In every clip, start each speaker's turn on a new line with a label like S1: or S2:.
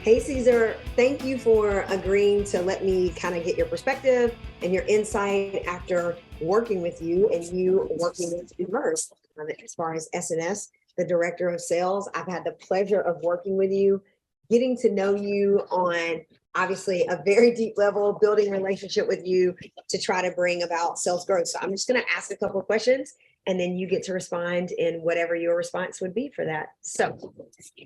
S1: Hey, Caesar, thank you for agreeing to let me kind of get your perspective and your insight after working with you and you working with Immerse. As far as S&S, the director of sales, I've had the pleasure of working with you, getting to know you on obviously a very deep level, building a relationship with you to try to bring about sales growth. So I'm just going to ask a couple of questions and then you get to respond in whatever your response would be for that. So,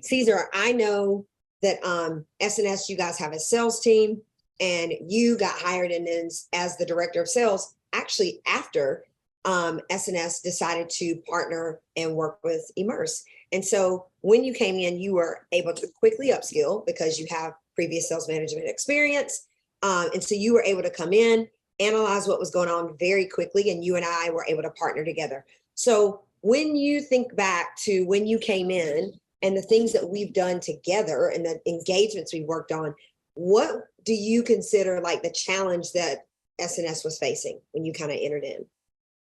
S1: Caesar, I know that S&S, you guys have a sales team and you got hired in as the director of sales actually after S&S decided to partner and work with Immerse. And so when you came in, you were able to quickly upskill because you have previous sales management experience. And so you were able to come in, analyze what was going on very quickly, and you and I were able to partner together. So when you think back to when you came in, and the things that we've done together and the engagements we worked on, what do you consider like the challenge that S&S was facing when you kind of entered in?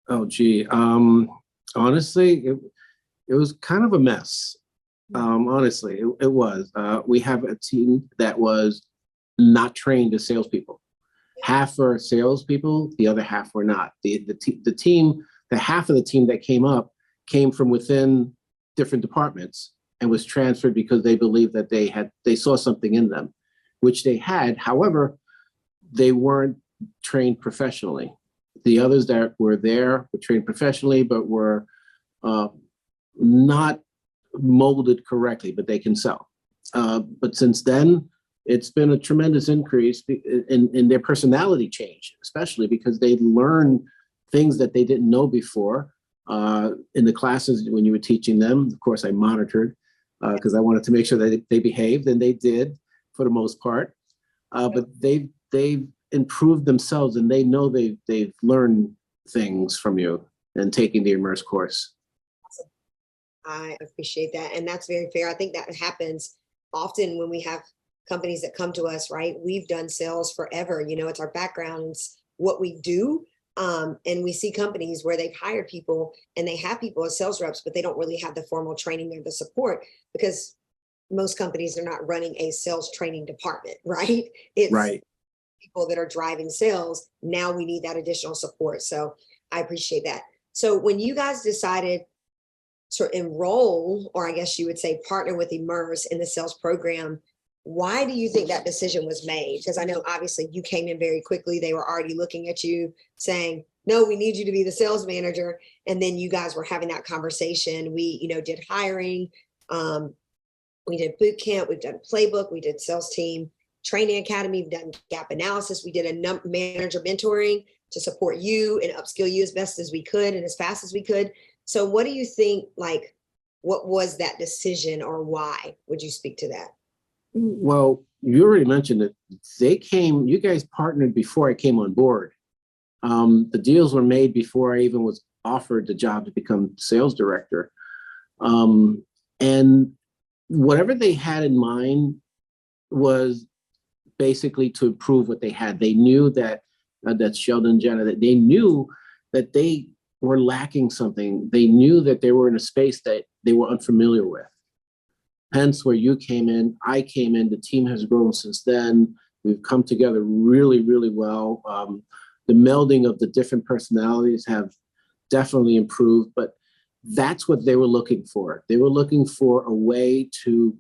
S2: Oh, gee. Honestly, it was kind of a mess. Honestly, it was. We have a team that was not trained as salespeople. Half were salespeople, the other half were not. The half of the team that came from within different departments and was transferred because they believed that they saw something in them, which they had. However, they weren't trained professionally. The others that were there were trained professionally, but were not molded correctly, but they can sell. But since then, it's been a tremendous increase in their personality change, especially because they learn things that they didn't know before. In the classes when you were teaching them, of course, I monitored because I wanted to make sure that they behaved, and they did for the most part. But they've improved themselves, and they know they've learned things from you and taking the Immerse course.
S1: Awesome. I appreciate that, and that's very fair. I think that happens often when we have companies that come to us, right? We've done sales forever. It's our background, it's what we do. And we see companies where they've hired people and they have people as sales reps, but they don't really have the formal training or the support because most companies are not running a sales training department, right? It's
S2: right.
S1: People that are driving sales. Now we need that additional support. So I appreciate that. So when you guys decided to enroll, or I guess you would say partner with Immerse in the sales program, why do you think that decision was made? Because I know obviously you came in very quickly. They were already looking at you saying, no, we need you to be the sales manager. And then you guys were having that conversation. We, did hiring. We did boot camp. We've done playbook. We did sales team training academy. We've done gap analysis. We did a manager mentoring to support you and upskill you as best as we could and as fast as we could. So what do you think, what was that decision or why? Would you speak to that?
S2: Well, you already mentioned it. You guys partnered before I came on board. The deals were made before I even was offered the job to become sales director. And whatever they had in mind was basically to improve what they had. They knew that Sheldon and Jenna, that they knew that they were lacking something. They knew that they were in a space that they were unfamiliar with. Hence, where you came in, I came in, the team has grown since then. We've come together really, really well. The melding of the different personalities have definitely improved, but that's what they were looking for. They were looking for a way to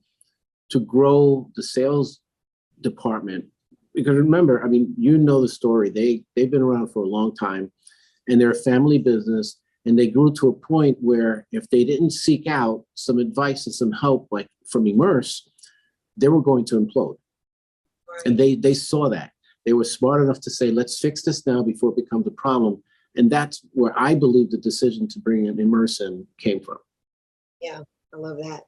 S2: grow the sales department. Because remember, the story. They've been around for a long time, and they're a family business. And they grew to a point where if they didn't seek out some advice and some help, like from Immerse, they were going to implode. Right. And they saw that. They were smart enough to say, let's fix this now before it becomes a problem. And that's where I believe the decision to bring in Immerse in came from.
S1: Yeah, I love that.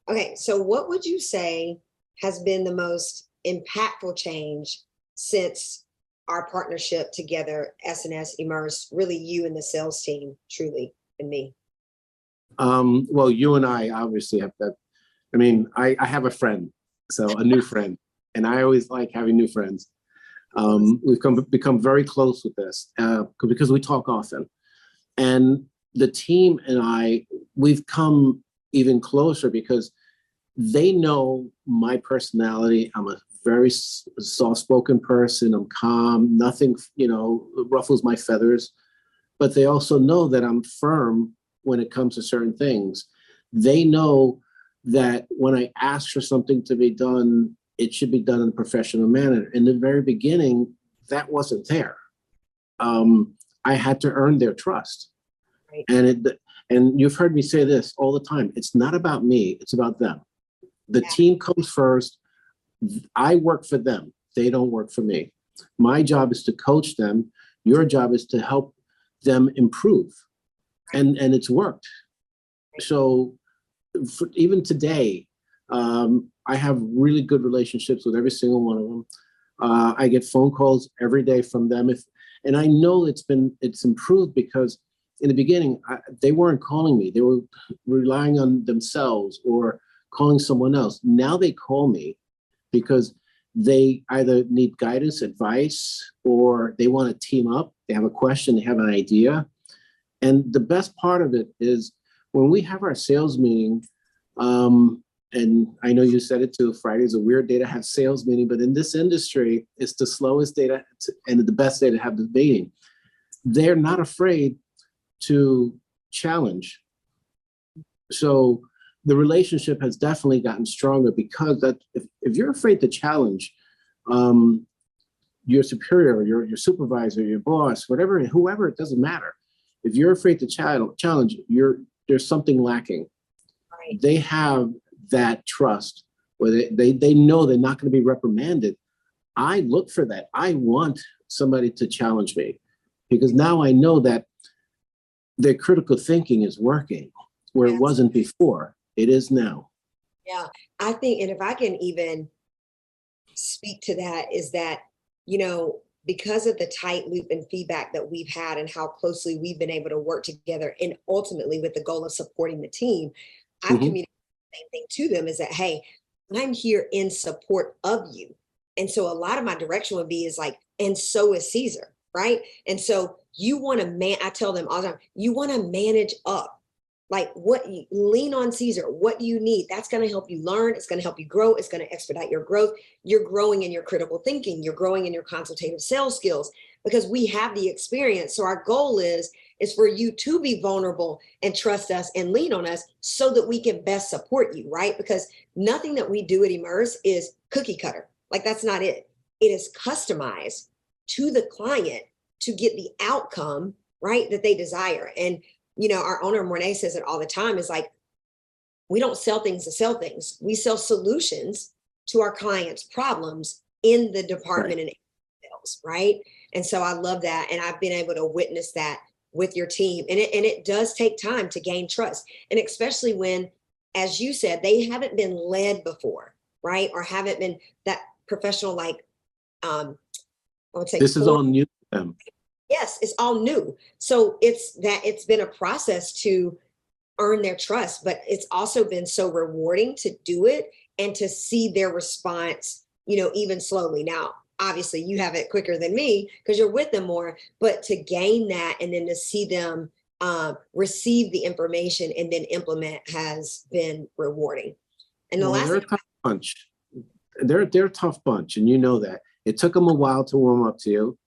S1: Okay, so what would you say has been the most impactful change since our partnership together, S&S, Immerse, really you and the sales team, truly, and me?
S2: Well, you and I obviously have that. I have a friend, so a new friend, and I always like having new friends. We've become very close with this because we talk often. And the team and we've come even closer because they know my personality. I'm a very soft-spoken person. I'm calm. Nothing, ruffles my feathers. But they also know that I'm firm when it comes to certain things. They know that when I ask for something to be done, it should be done in a professional manner. In the very beginning, that wasn't there. I had to earn their trust.
S1: Right.
S2: And you've heard me say this all the time. It's not about me, it's about them. The team comes first. I work for them. They don't work for me. My job is to coach them. Your job is to help them improve. And it's worked. So even today, I have really good relationships with every single one of them. I get phone calls every day from them. And I know it's improved because in the beginning, they weren't calling me. They were relying on themselves or calling someone else. Now they call me because they either need guidance, advice, or they want to team up. They have a question, they have an idea. And the best part of it is when we have our sales meeting, and I know you said it too, Friday is a weird day to have sales meeting, but in this industry, it's the slowest day and the best day to have the meeting. They're not afraid to challenge. So the relationship has definitely gotten stronger because that if you're afraid to challenge your superior, your supervisor, your boss, whoever, it doesn't matter. If you're afraid to challenge, there's something lacking.
S1: Right.
S2: They have that trust where they know they're not going to be reprimanded. I look for that. I want somebody to challenge me because now I know that their critical thinking is working where it wasn't before. It is now.
S1: Yeah, I think, and if I can even speak to that, is that, because of the tight loop and feedback that we've had and how closely we've been able to work together, and ultimately with the goal of supporting the team, I've communicated the same thing to them is that, hey, I'm here in support of you. And so a lot of my direction would be is like, and so is Caesar, right? And so you want to I tell them all the time, you want to manage up. Like lean on Caesar, what you need. That's going to help you learn. It's going to help you grow. It's going to expedite your growth. You're growing in your critical thinking. You're growing in your consultative sales skills because we have the experience. So our goal is for you to be vulnerable and trust us and lean on us so that we can best support you, right? Because nothing that we do at Immerse is cookie cutter. Like that's not it. It is customized to the client to get the outcome, right, that they desire. And our owner, Mornay, says it all the time is like, we don't sell things to sell things. We sell solutions to our clients' problems in the department and sales, right? And so I love that. And I've been able to witness that with your team. And it does take time to gain trust. And especially when, as you said, they haven't been led before, right? Or haven't been that professional, I would say.
S2: This is all new to them.
S1: Yes, it's all new. So it's been a process to earn their trust, but it's also been so rewarding to do it and to see their response, even slowly. Now, obviously you have it quicker than me because you're with them more, but to gain that and then to see them receive the information and then implement has been rewarding. And
S2: they're a tough bunch. They're a tough bunch, and you know that. It took them a while to warm up to you,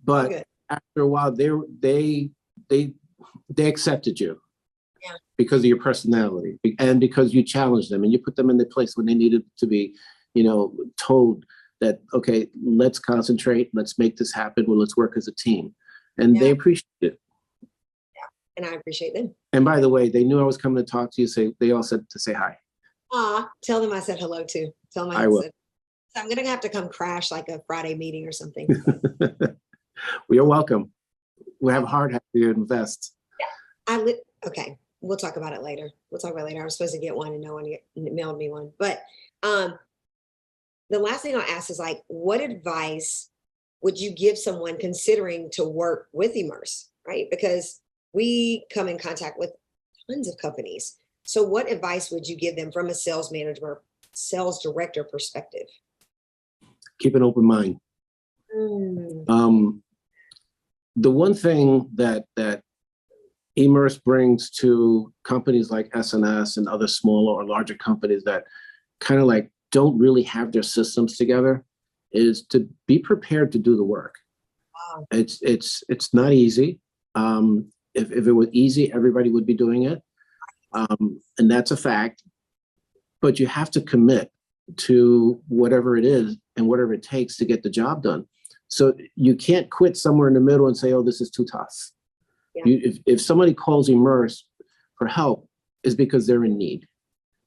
S2: but after a while, they accepted you because of your personality and because you challenged them and you put them in the place when they needed to be, told that, okay, let's concentrate, let's make this happen. Well, let's work as a team. And they appreciate it.
S1: Yeah, and I appreciate them.
S2: And by the way, they knew I was coming to talk to you. They all said to say hi.
S1: Tell them I said hello too. Tell them
S2: I will.
S1: So I'm going to have to come crash like a Friday meeting or something.
S2: Well, you're welcome. We have a hard hat to invest.
S1: Yeah, okay. We'll talk about it later. I was supposed to get one and no one mailed me one. But the last thing I'll ask is like, what advice would you give someone considering to work with Immerse, right? Because we come in contact with tons of companies. So what advice would you give them from a sales manager, sales director perspective?
S2: Keep an open mind. The one thing that Immerse brings to companies like S&S and other smaller or larger companies that kind of like don't really have their systems together is to be prepared to do the work.
S1: Wow.
S2: It's not easy. If it was easy, everybody would be doing it. And that's a fact. But you have to commit to whatever it is and whatever it takes to get the job done. So you can't quit somewhere in the middle and say, oh, this is too tough.
S1: Yeah.
S2: If somebody calls Immerse for help, it's because they're in need.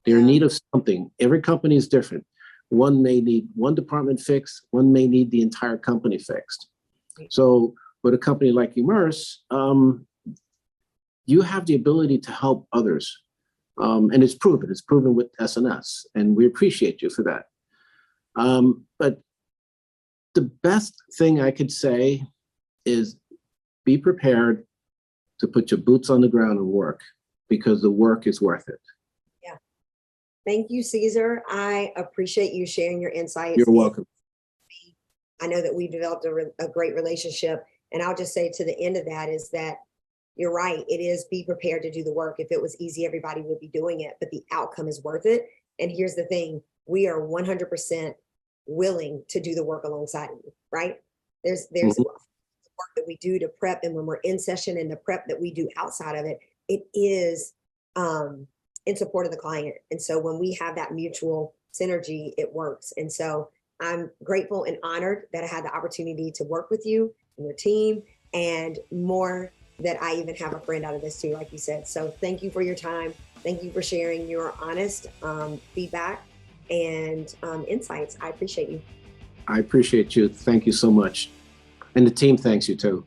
S2: They're in need of something. Every company is different. One may need one department fixed, one may need the entire company fixed. So with a company like Immerse, you have the ability to help others. And it's proven with S&S, and we appreciate you for that. But the best thing I could say is be prepared to put your boots on the ground and work, because the work is worth it.
S1: Yeah. Thank you, Cesar. I appreciate you sharing your insights.
S2: You're welcome.
S1: I know that we've developed a great relationship. And I'll just say to the end of that is that you're right. It is be prepared to do the work. If it was easy, everybody would be doing it, but the outcome is worth it. And here's the thing. We are 100% willing to do the work alongside of you, right? There's work that we do to prep, and when we're in session and the prep that we do outside of it, it is in support of the client. And so when we have that mutual synergy, it works. And so I'm grateful and honored that I had the opportunity to work with you and your team, and more that I even have a friend out of this too, like you said. So thank you for your time. Thank you for sharing your honest feedback and insights. I appreciate you.
S2: I appreciate you. Thank you so much. And the team thanks you too.